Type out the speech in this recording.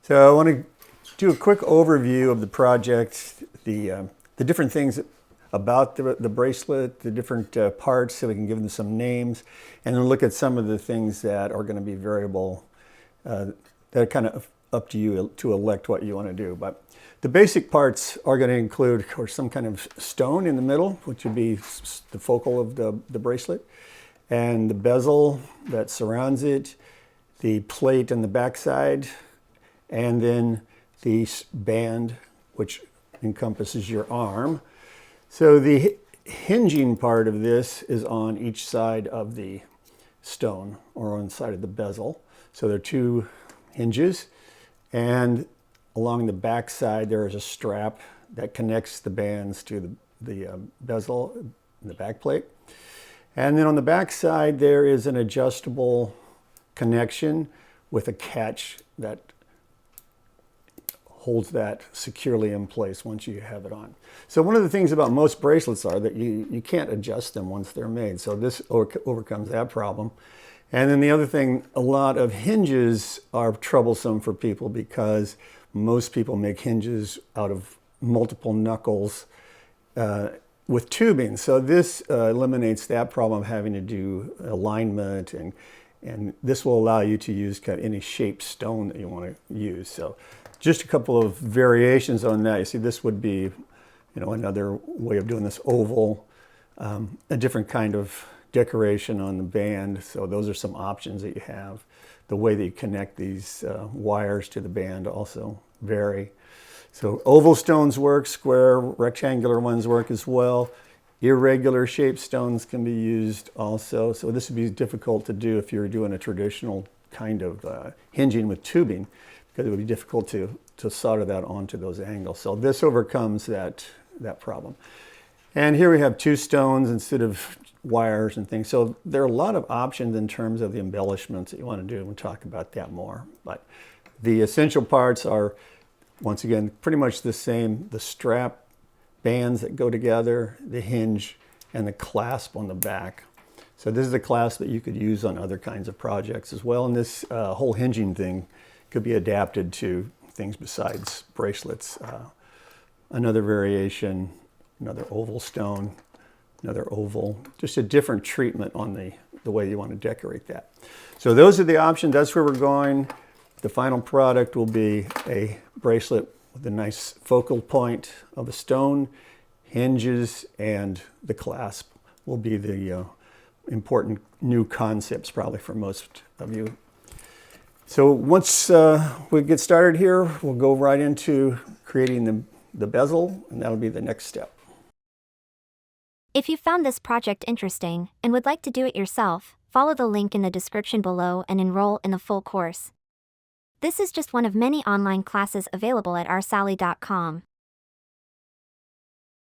So I want to do a quick overview of the project, the different things about the bracelet, the different parts, so we can give them some names, and then look at some of the things that are going to be variable, that are kind of up to you to elect what you want to do. But the basic parts are going to include, of course, some kind of stone in the middle, which would be the focal of the bracelet, and the bezel that surrounds it, the plate on the backside, and then the band, which encompasses your arm. So the hinging part of this is on each side of the stone or on the side of the bezel. So there are two hinges, and along the back side there is a strap that connects the bands to the bezel and the back plate. And then on the back side there is an adjustable connection with a catch that holds that securely in place once you have it on. So one of the things about most bracelets are that you can't adjust them once they're made. So this overcomes that problem. And then the other thing, a lot of hinges are troublesome for people because most people make hinges out of multiple knuckles with tubing. So this eliminates that problem of having to do alignment, and this will allow you to use kind of any shaped stone that you want to use. So just a couple of variations on that. You see, this would be, another way of doing this oval, a different kind of decoration on the band. So those are some options that you have. The way that you connect these wires to the band also vary. So oval stones work, square, rectangular ones work as well. Irregular shaped stones can be used also. So this would be difficult to do if you're doing a traditional kind of hinging with tubing, because it would be difficult to solder that onto those angles. So this overcomes that problem. And here we have two stones instead of wires and things. So there are a lot of options in terms of the embellishments that you want to do. We'll talk about that more. But the essential parts are, once again, pretty much the same. The strap bands that go together, the hinge, and the clasp on the back. So this is the clasp that you could use on other kinds of projects as well. And this whole hinging thing could be adapted to things besides bracelets. Another variation, another oval stone, another oval, just a different treatment on the way you want to decorate that. So those are the options. That's where we're going. The final product will be a bracelet with a nice focal point of a stone, hinges, and the clasp will be the important new concepts probably for most of you. So once we get started here, we'll go right into creating the bezel, and that'll be the next step. If you found this project interesting and would like to do it yourself, follow the link in the description below and enroll in the full course. This is just one of many online classes available at oursally.com.